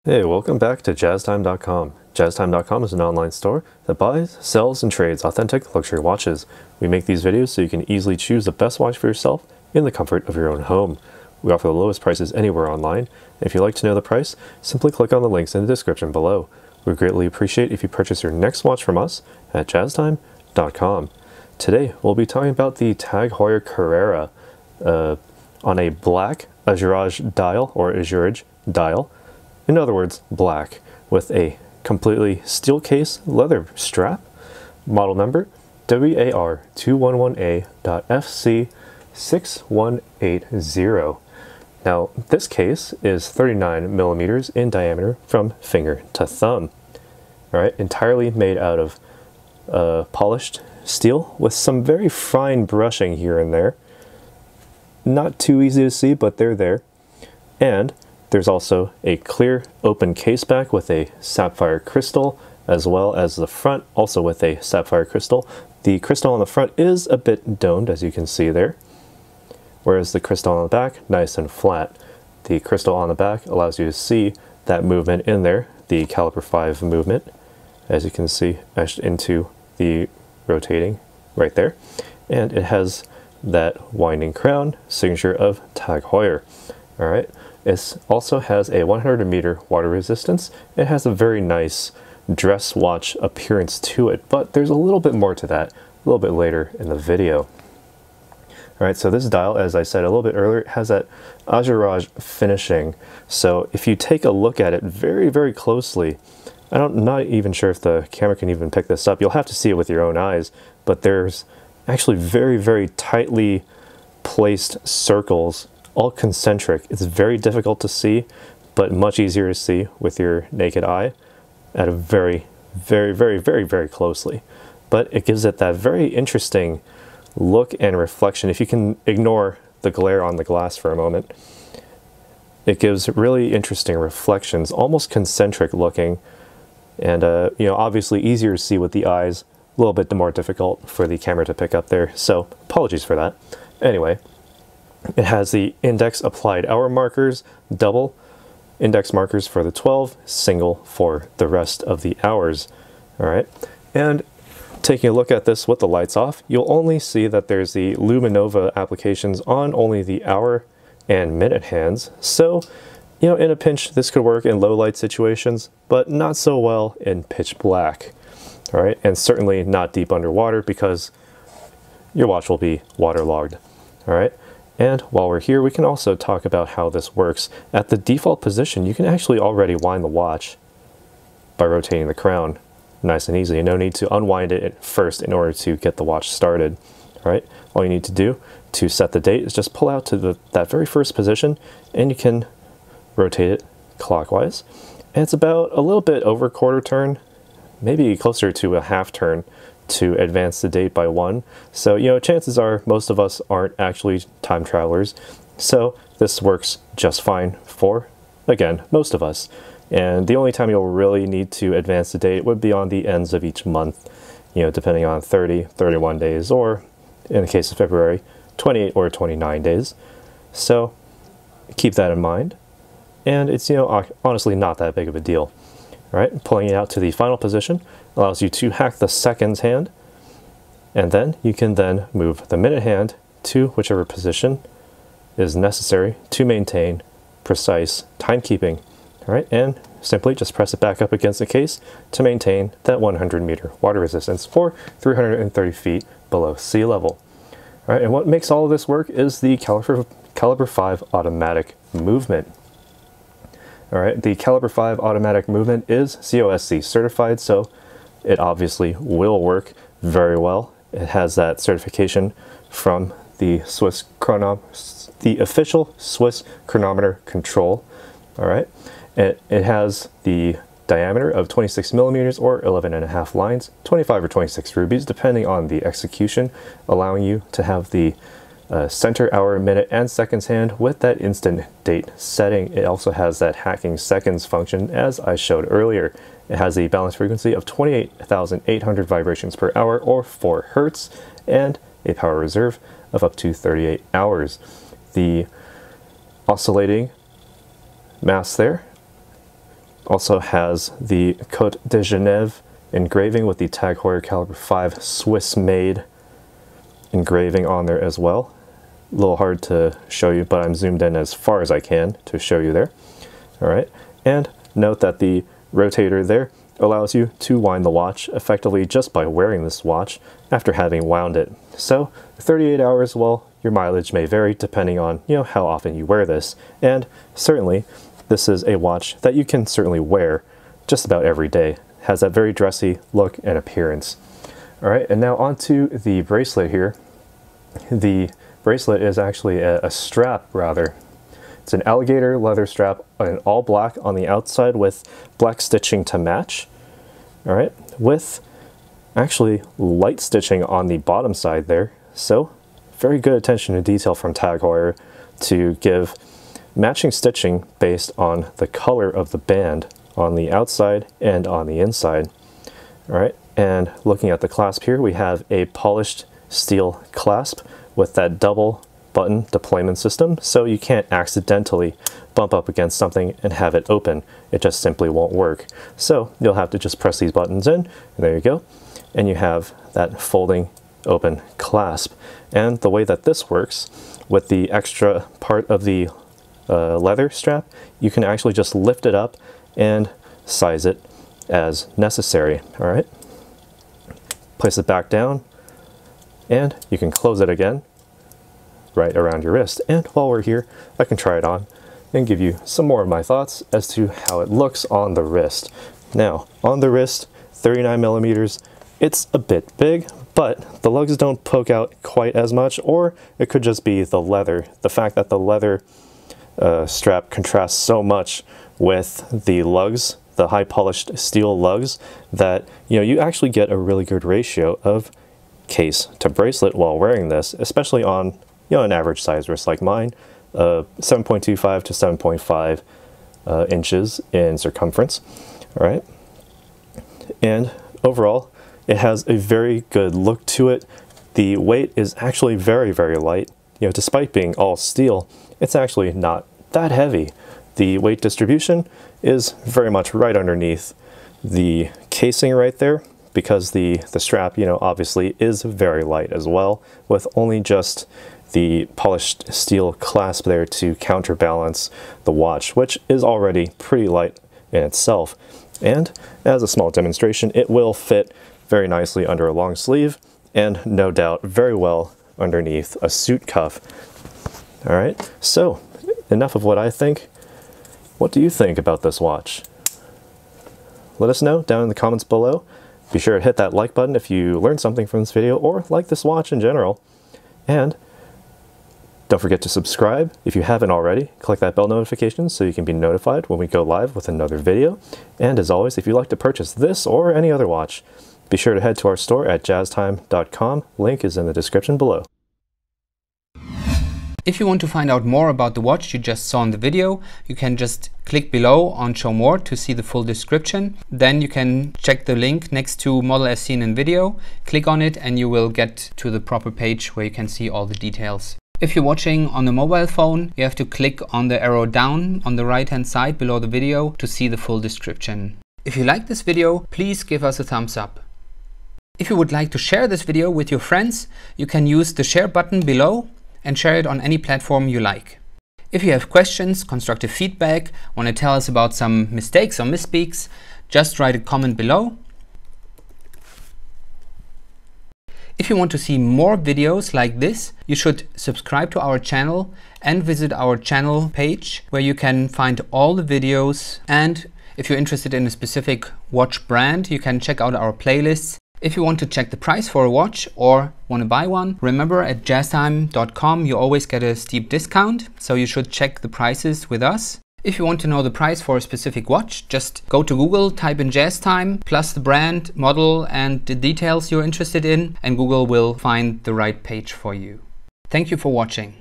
Hey, welcome back to JazzTime.com. JazzTime.com is an online store that buys, sells, and trades authentic luxury watches. We make these videos so you can easily choose the best watch for yourself in the comfort of your own home. We offer the lowest prices anywhere online. If you'd like to know the price, simply click on the links in the description below. We greatly appreciate if you purchase your next watch from us at JazzTime.com. Today, we'll be talking about the Tag Heuer Carrera on a black azurage dial, or azurage dial. In other words, black, with a completely steel case leather strap, model number WAR211A.FC6180. Now, this case is 39 millimeters in diameter from finger to thumb. All right, entirely made out of polished steel with some very fine brushing here and there. Not too easy to see, but they're there. And there's also a clear open case back with a sapphire crystal, as well as the front also with a sapphire crystal. The crystal on the front is a bit domed, as you can see there, whereas the crystal on the back, nice and flat. The crystal on the back allows you to see that movement in there, the caliber 5 movement, as you can see etched into the rotating right there. And it has that winding crown, signature of Tag Heuer. All right. It also has a 100-meter water resistance. It has a very nice dress watch appearance to it, but there's a little bit more to that a little bit later in the video. All right, so this dial, as I said a little bit earlier, has that azurage finishing. So if you take a look at it very, very closely, I'm not even sure if the camera can even pick this up. You'll have to see it with your own eyes, but there's actually very, very tightly placed circles, all concentric. It's very difficult to see, but much easier to see with your naked eye at a very, very, very, very, very closely. But it gives it that very interesting look and reflection. If you can ignore the glare on the glass for a moment, it gives really interesting reflections, almost concentric looking, and obviously easier to see with the eyes, a little bit more difficult for the camera to pick up there. So apologies for that. Anyway, it has the index applied hour markers, double index markers for the 12, single for the rest of the hours. All right, and taking a look at this with the lights off, you'll only see that there's the Luminova applications on only the hour and minute hands. So, in a pinch, this could work in low light situations, but not so well in pitch black. All right, and certainly not deep underwater because your watch will be waterlogged. All right. And while we're here, we can also talk about how this works. At the default position, you can actually already wind the watch by rotating the crown. Nice and easy. No need to unwind it first in order to get the watch started. All right. All you need to do to set the date is just pull out to that very first position, and you can rotate it clockwise. And it's about a little bit over a quarter turn, maybe closer to a half turn, to advance the date by 1. So, chances are most of us aren't actually time travelers. So this works just fine for, again, most of us. And the only time you'll really need to advance the date would be on the ends of each month, depending on 30, 31 days, or in the case of February, 28 or 29 days. So keep that in mind. And it's, honestly not that big of a deal. All right, pulling it out to the final position allows you to hack the seconds hand, and then you can then move the minute hand to whichever position is necessary to maintain precise timekeeping. All right, and simply just press it back up against the case to maintain that 100-meter water resistance for 330 feet below sea level. All right, and what makes all of this work is the caliber 5 automatic movement. All right, the caliber 5 automatic movement is COSC certified, so it obviously will work very well. It has that certification from the the official Swiss chronometer control. All right, it has the diameter of 26 millimeters or 11.5 lines, 25 or 26 rubies, depending on the execution, allowing you to have the center, hour, minute, and seconds hand with that instant date setting. It also has that hacking seconds function, as I showed earlier. It has a balance frequency of 28,800 vibrations per hour, or 4 hertz, and a power reserve of up to 38 hours. The oscillating mass there Also has the Côte de Genève engraving with the Tag Heuer caliber 5 Swiss-made engraving on there as well. A little hard to show you, but I'm zoomed in as far as I can to show you there. All right, and note that the rotator there allows you to wind the watch effectively just by wearing this watch after having wound it. So 38 hours, well, your mileage may vary depending on, how often you wear this. And certainly this is a watch that you can certainly wear just about every day. Has that very dressy look and appearance. All right, and now onto the bracelet here. The bracelet is actually a strap, rather. It's an alligator leather strap in all black on the outside with black stitching to match. All right, with actually light stitching on the bottom side there. So very good attention to detail from Tag Heuer to give matching stitching based on the color of the band on the outside and on the inside. All right, and looking at the clasp here, we have a polished steel clasp with that double button deployment system, so you can't accidentally bump up against something and have it open. It just simply won't work. So you'll have to just press these buttons in, and there you go. And you have that folding open clasp. And the way that this works, with the extra part of the leather strap, you can actually just lift it up and size it as necessary. All right, place it back down, and you can close it again right around your wrist. And while we're here, I can try it on and give you some more of my thoughts as to how it looks on the wrist. Now, on the wrist, 39 millimeters, it's a bit big, but the lugs don't poke out quite as much, or it could just be the leather. The fact that the leather strap contrasts so much with the lugs, the high polished steel lugs, that you actually get a really good ratio of case to bracelet while wearing this, especially on an average size wrist like mine, 7.25 to 7.5 inches in circumference. All right, and overall it has a very good look to it. The weight is actually very, very light. Despite being all steel, it's actually not that heavy. The weight distribution is very much right underneath the casing right there, because the strap, obviously is very light as well, with only just the polished steel clasp there to counterbalance the watch, which is already pretty light in itself. And as a small demonstration, it will fit very nicely under a long sleeve, and no doubt very well underneath a suit cuff. All right, so enough of what I think. What do you think about this watch? Let us know down in the comments below. Be sure to hit that like button if you learned something from this video or like this watch in general. And don't forget to subscribe if you haven't already. Click that bell notification so you can be notified when we go live with another video. And as always, if you'd like to purchase this or any other watch, be sure to head to our store at jazztime.com. Link is in the description below. If you want to find out more about the watch you just saw in the video, you can just click below on Show More to see the full description. Then you can check the link next to model as seen in video, click on it, and you will get to the proper page where you can see all the details. If you're watching on a mobile phone, you have to click on the arrow down on the right hand side below the video to see the full description. If you like this video, please give us a thumbs up. If you would like to share this video with your friends, you can use the share button below and share it on any platform you like. If you have questions, constructive feedback, want to tell us about some mistakes or misspeaks, just write a comment below. If you want to see more videos like this, you should subscribe to our channel and visit our channel page where you can find all the videos. And if you're interested in a specific watch brand, you can check out our playlists. If you want to check the price for a watch or want to buy one, remember at jazztime.com you always get a steep discount, so you should check the prices with us. If you want to know the price for a specific watch, just go to Google, type in JazzTime, plus the brand, model and the details you're interested in, and Google will find the right page for you. Thank you for watching.